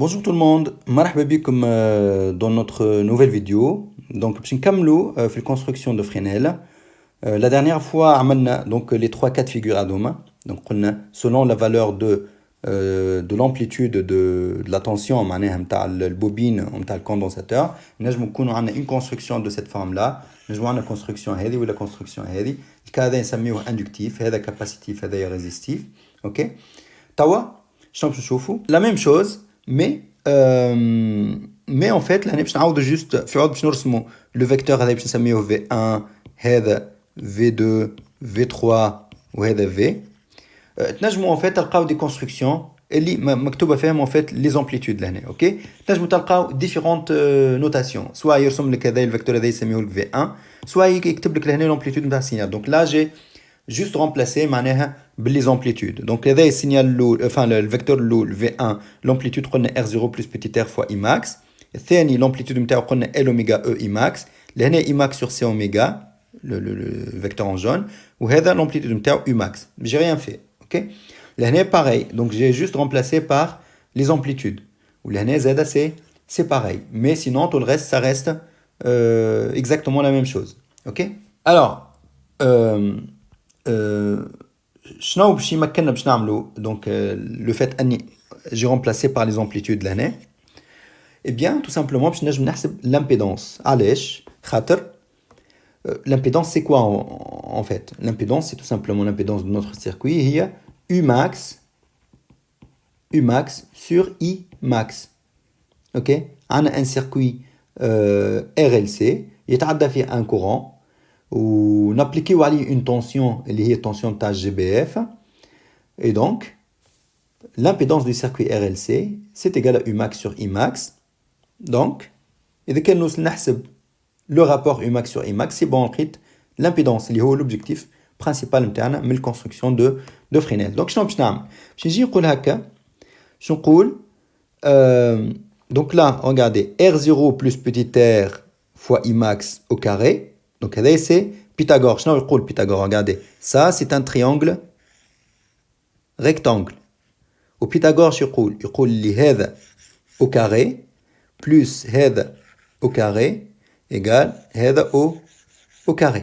Bonjour tout le monde, مرحبا بكم dans notre nouvelle vidéo. Donc باش نكملوا في الconstruction de Fresnel. La dernière fois عملنا donc les trois cas de figure هذوما. Donc قلنا selon la valeur de l'amplitude de la tension معناها نتاع البوبين ونتاع الكوندنساتور نجمو نكونوا عندنا une construction de cette forme là. نجمو عندنا construction هذه ولا construction هذه. الكا هذا نسميوه inductif, هذا capacitif, هذا resistif. OK. توا شنو باش نشوفوا la même chose mais en fait là باش نعاودوا juste في عوض باش نرسموا le vecteur هذا باش نسميوه V1 هذا V2 V3 وهذا V. تنجموا en fait تلقاو دي كونستركسيون اللي مكتوبه فيهم en fait les amplitudes لهنا. اوكي تنجموا تلقاو différentes notations, سواء يرسم لك هذا الفيكتور هذا يسميوه لك V1 سواء يكتب لك لهنا l'amplitude نتاع السينال. donc là j'ai juste remplacer معناها باللي amplitudes. donc هذا السينال الاول enfin الفيكتور الاول V1 l'amplitude قلنا R0 plus petit r fois Imax. الثاني l'amplitude نتاعو قلنا L اوميغا E Imax. لهنا Imax sur C اوميغا le vecteur en jaune. وهذا l'amplitude نتاعو Umax. j'ai rien fait. ok لهنا pareil, donc j'ai juste remplacé par les amplitudes. ولهنا زادا c'est pareil, mais sinon tout le reste ça reste exactement la même chose. ok alors شنو باش يمكننا باش نعملو donc le fait اني j'ai remplacé par les amplitudes لهنا. eh bien tout simplement باش نجم نحسب l'impédance. علاش خاطر l'impédance c'est quoi en fait? L'impédance c'est tout simplement l'impédance de notre circuit هي Umax sur Imax. ok عندنا un circuit RLC يتعدى فيه un courant ونابليكيو عليه une tension اللي هي tension تاع GBF. et donc l'impédance du circuit RLC c'est égal à Umax sur Imax. donc إذا كان نوصل نحسب le rapport Umax sur Imax c'est bon لقيت l'impédance اللي هو l'objectif principal نتاعنا من الكونستركسيون de Fresnel. donc شنو باش نعمل؟ باش نجي نقول هكا باش نقول donc là regardez R0 plus petit r fois Imax au carré. donc هذا c'est Pythagore. شنو يقول Pythagore؟ regardez ça c'est un triangle rectangle. وبيثاغور شو يقول لي هذا au carré plus هذا au carré égale هذا au carré.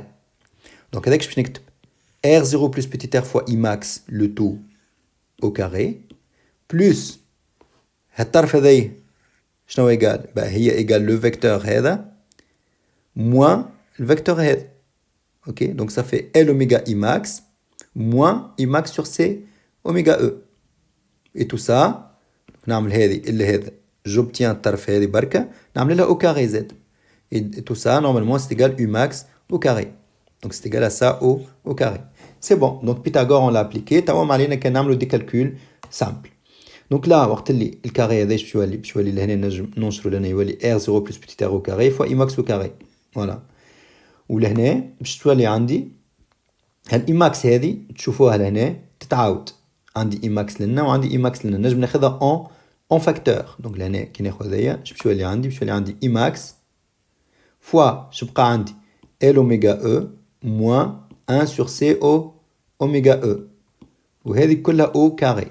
donc هذاك باش نكتب R0 plus petit r fois Imax le tout au carré plus هالطرف هذايا شنو إيجال؟ هي إيجال لو فيكتور هذا moins le vecteur هذا. ok donc ça fait L oméga Imax moins Imax sur C oméga E. et tout ça نعمل هذه اللي هذا j'obtiens الطرف هذه بركة نعمل لها au carré Z. et tout ça normalement c'est égal Umax au carré. donc c'est égal à ça au carré. c'est bon, donc Pythagore on l'a appliqué. توا ما علينا كان نعملوا des calculs simples. donc là وقت اللي الكاري هذا باش يولي لهنا نجم ننشروا لهنا يولي R0 plus petit r au carré fois Imax au carré. voilà. ولهنا باش تولي عندي هالإيماكس هذه تشوفوها لهنا تتعاود. عندي إيماكس لنا وعندي إيماكس لنا نجم ناخذها en facteur. donc لهنا كي ناخذ هذايا باش يولي عندي إيماكس fois باش يبقى عندي L oméga E moins 1 sur C oméga E. وهذه كلها au carré.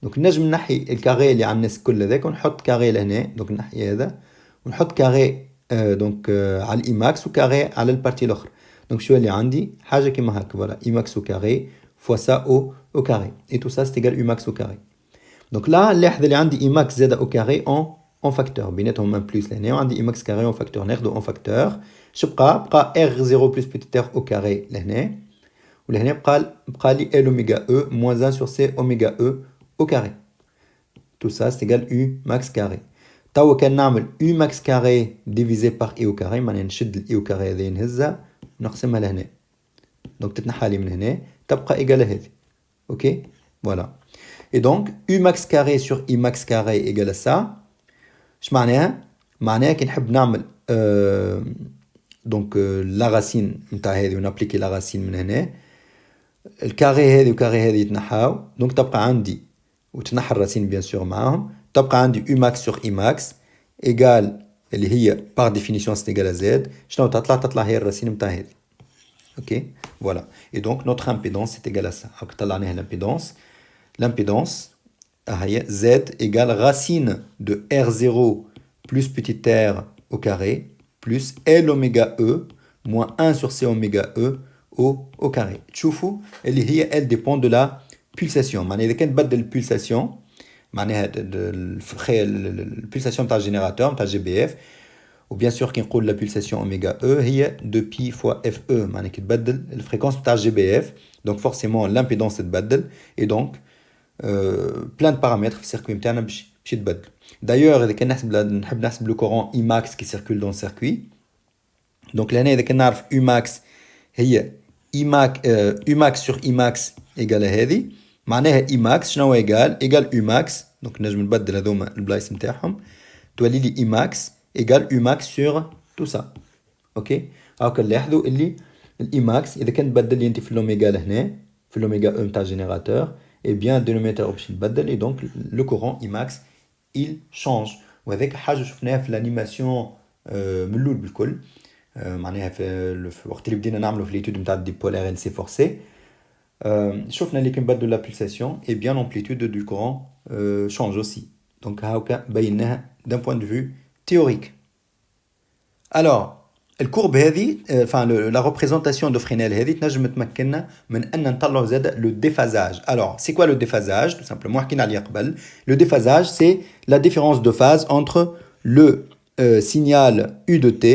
donc نجم نحي الكاري اللي على الناس كل ذاك ونحط كاري لهنا. donc نحي هذا ونحط كاري donc على الإيماكس وكاري على البارتي الأخرى. donc شو اللي عندي حاجة كيما هكا voilà إيماكس au carré fois ça au carré. et tout ça c'est égal Umax au carré. donc là لاحظ اللي عندي إيماكس زادة au carré en facteur بيناتهم un plus لهنا وعندي إيماكس carré en facteur ناخدو en facteur. شو بقى R0 plus petit r au carré لهنا ولهنا بقى لي L oméga E moins 1 sur C oméga E au carré. tout ça c'est égal U max carré. توا كان نعمل U max carré divisé par I au carré معناها نشد ال I au carré هذه نهزها ونقسمها لهنا. donc تتنحى لي من هنا تبقى إيجال هذه. ok voilà. et donc U max carré sur I max carré égale à ça. اش معناها كي نحب نعمل donc la racine نتاع هذه ونابليكي la racine من هنا الكاري هذه وكاري هذه يتنحاو. donc تبقى عندي وتنحى الراسين بيان سور معاهم تبقى عندي Umax sur Imax égal اللي هي par définition c'est égal à Z. شنو تطلع هي الراسين نتاع هذه. ok voilà. et donc notre impédance c'est égal à ça. هاك طلعناها l'impédance Z égale racine de R0 plus petit r au carré plus L oméga E moins 1 sur C oméga E au carré. تشوفوا اللي هي elle dépend de la pulsation. معناها إذا كان تبدل البولساسيون معناها البولساسيون تاع الجينيراتور تاع GBF وبيان سور كي نقول لا pulsation oméga E هي 2 pi fois FE معناها كي تبدل الفريكونس تاع GBF donc forcément l'impédance تتبدل et donc plein de paramètres في السيركوي نتاعنا باش يتبدلوا. D'ailleurs إذا كان نحب نحسب le courant Imax qui circule dans le circuit donc لهنا إذا كان نعرف Umax هي Umax sur Imax égale هذه معناها Imax شنو هو égal Umax donc نجم نبدل هذوما البلايص نتاعهم تولي لي Imax égal Umax sur tout ça. اوكي هاكا نلاحظوا اللي الإيماكس إذا كان تبدل لي أنت في الأوميغا لهنا في الأوميغا أو نتاع الجينيراتور et bien dénominateur باش يتبدل et donc le courant Imax il change وهذاك حاجة شفناها في الانيماسيون من الأول بالكل معناها في وقت اللي بدينا نعملوا في ليتود نتاع الديبولار ان سي فورسي شفنا اللي كي نبدلوا لا pulsation et bien l'amplitude du courant change aussi donc هاكا بيناها d'un point de vue théorique. Alors الكورب هذه enfin la représentation de Fresnel هذه تنجم تمكننا من ان نطلعوا زاد le déphasage. Alors c'est quoi le déphasage tout simplement حكينا عليه قبل. Le déphasage c'est la différence de phase entre le signal U de T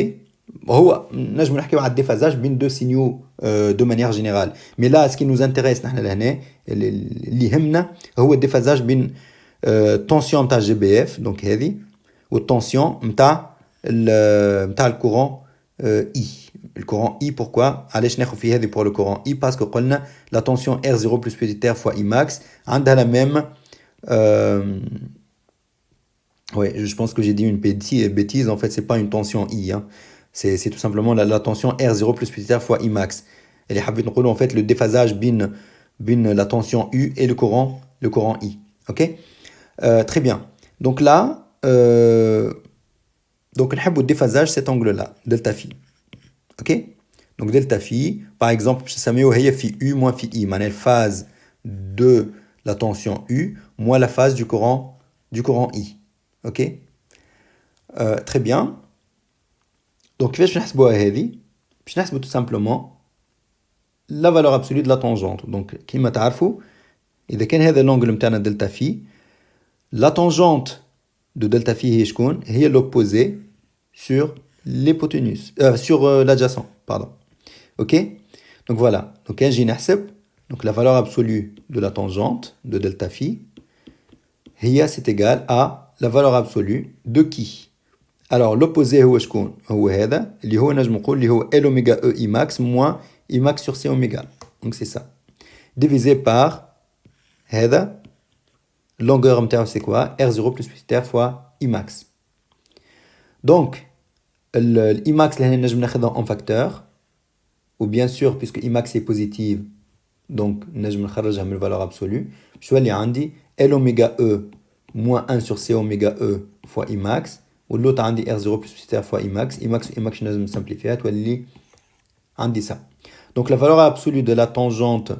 هو نجم نحكيو على الديفازاج بين دو سينيو de manière générale mais là ce qui nous intéresse نحن لهنا اللي يهمنا هو الديفازاج بين tension نتاع GBF donc هذه والtension نتاع الكورون I. Le courant I, pourquoi علاش ناخذ في هذه pour le courant I parce que قلنا la tension R0 plus petit r fois Imax عندها la même ouais, je pense que j'ai dit une bêtise en fait c'est pas une tension I hein. C'est tout simplement la tension R0 plus petit r fois Imax. اللي حبيت نقولوا en fait le déphasage بين la tension U et le courant I. OK très bien. Donc là donc نحبوا déphasage cet angle là delta phi. OK donc delta phi par exemple نسميوه هي phi U moins phi I معناها phase de la tension U moins la phase du courant I. OK très bien. donc كيفاش نحسبوها هذه باش نحسبوا tout simplement la valeur absolue de la tangente. donc كيما تعرفوا اذا كان هذا l'angle نتاعنا delta phi la tangente de delta phi هي شكون هي l'opposé sur l'hypoténuse sur l'adjacent pardon. OK donc voilà donc نجي نحسب donc la valeur absolue de la tangente de delta phi هي c'est égal à la valeur absolue de qui. alors l'opposé هو شكون هو هذا اللي هو نجم نقول اللي هو L oméga E Imax moins Imax sur C oméga donc c'est ça divisé par هذا longueur نتاعو c'est quoi R0 plus petit r fois Imax. donc l'Imax اللي هنا نجم ناخذها en facteur ou bien sûr puisque Imax est positive donc نجم نخرجها من valeur absolue شو اللي عندي L oméga E moins 1 sur C oméga E fois Imax واللوط عندي R0 plus petit r fois Imax Imax نجم نسمبليفيها تولي عندي ça. donc la valeur absolue de la tangente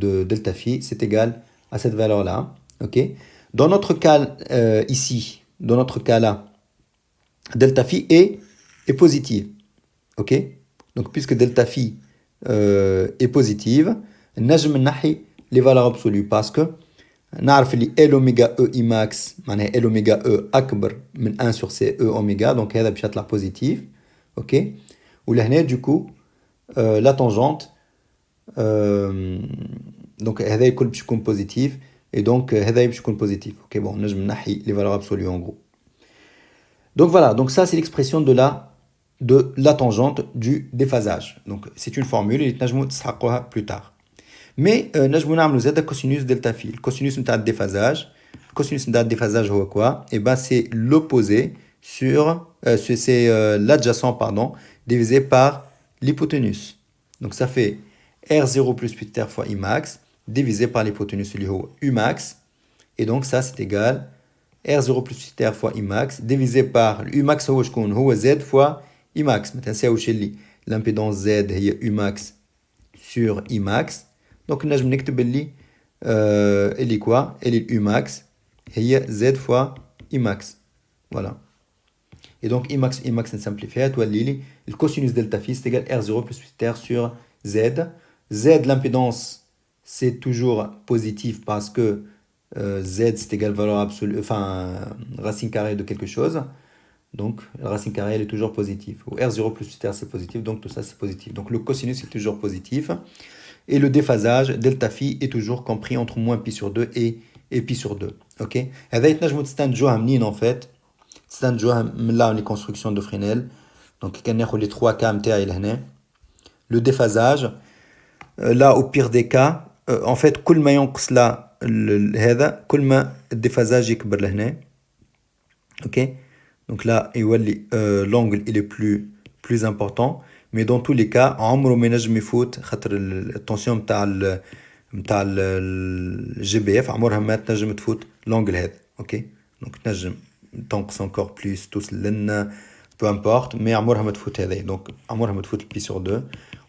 de delta phi c'est égal à cette valeur là. OK dans notre cas ici dans notre cas là delta phi est positive. OK donc puisque delta phi est positive نجم نحي les valeurs absolues parce que نعرف اللي L oméga E Imax معناها L oméga E أكبر من 1 sur C E oméga donc هذا باش يطلع positif. OK ولهنا du coup la tangente donc هذا الكل باش يكون positif et donc هذا باش يكون positif. OK bon نجم نحي les valeurs absolues en gros. donc voilà donc ça c'est l'expression de la tangente du déphasage. donc c'est une formule اللي تنجموا تسحقوها plus tard. mais نجموا نعملوا زاد cosinus delta phi. الكوسينوس نتاع الديفازاج الكوسينوس نتاع الديفازاج هو quoi et ben c'est l'opposé sur c'est l'adjacent pardon divisé par l'hypoténuse. donc ça fait R0 plus petit r fois Imax divisé par l'hypoténuse اللي هو Umax et donc ça c'est égal R0 plus petit r fois Imax divisé par Umax هو شكون هو Z fois Imax. ما تنساوش اللي l'impédance Z هي Umax sur Imax donc نجم نكتب اللي elle est quoi? Elle est U max. Et Z fois I max. Voilà. Et donc I max simplifié. Le cosinus delta phi c'est égal à R0 plus 8R sur Z. Z, l'impédance, c'est toujours positif parce que Z c'est égal à valeur absolue, enfin racine carrée de quelque chose. Donc la racine carrée elle est toujours positive. Ou R0 plus 8R c'est positif, donc tout ça c'est positif. Donc le cosinus est toujours positif. Et le déphasage, delta phi, est toujours compris entre moins pi sur 2 et pi sur 2. Ok? هذا يتنجموا تستنتجوها منين en fait؟ تستنتجوها من là les constructions de Fresnel. Donc كان ناخذ les 3 cas نتاعي لهنا. Le déphasage, là au pire des cas, en fait كل ما ينقص là هذا كل ما الديفازاج يكبر لهنا. Ok? Donc là l'angle il est plus important. Mais dans tous les cas عمره ما ينجم يفوت خاطر التنسيون نتاع الجي بي اف عمرها ما تنجم تفوت لونجل هذا. اوكي دونك تنجم تنقص انكور بليس توصل لنا بو امبورت مي عمرها ما تفوت هذا. دونك عمرها ما تفوت بي سور 2.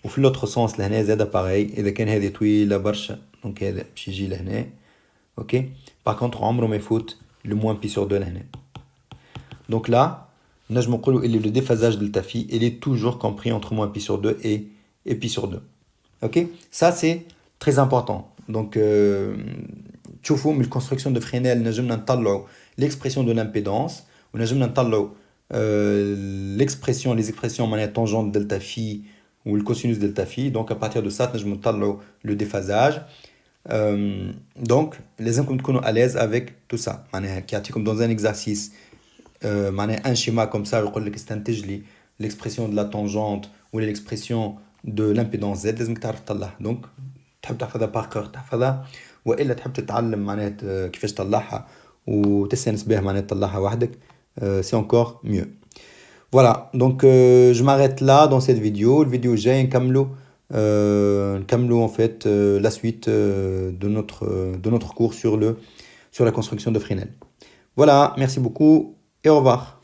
وفي لوتر سونس لهنا زاده باغي اذا كان هذه طويله برشا دونك هذا باش يجي لهنا. اوكي باغ كونطخ عمره ما يفوت لو موان بي سور 2 لهنا. دونك لا نجم نقولوا اللي لو déphasage delta phi il est toujours compris entre moins pi sur 2 et pi sur 2. Ok, ça c'est très important. Donc تشوفوا من الكونستركسيون دو فرينيل نجمنا نطلعوا l'expression de l'impédance ونجمنا نطلعوا les expressions معناها tangente delta phi ou le cosinus delta phi. Donc à partir de ça نجموا نطلعوا le déphasage. Donc لازمكم تكونوا à l'aise avec tout ça. معناها كيعطيكم dans un exercice معناها un schéma comme ça يقول لك استنتج لي l'expression de la tangente ou l'expression de l'impédance Z لازمك تعرف تطلعها. دونك تحب تحفظها باركور تحفظها والا تحب تتعلم معناها كيفاش تطلعها وتستانس بها معناها تطلعها وحدك c'est encore mieux. Voilà, donc je m'arrête là dans cette vidéo. Le vidéo الجاي نكملوا en fait la suite de notre cours sur la construction de Fresnel. Voilà, merci beaucoup et au revoir.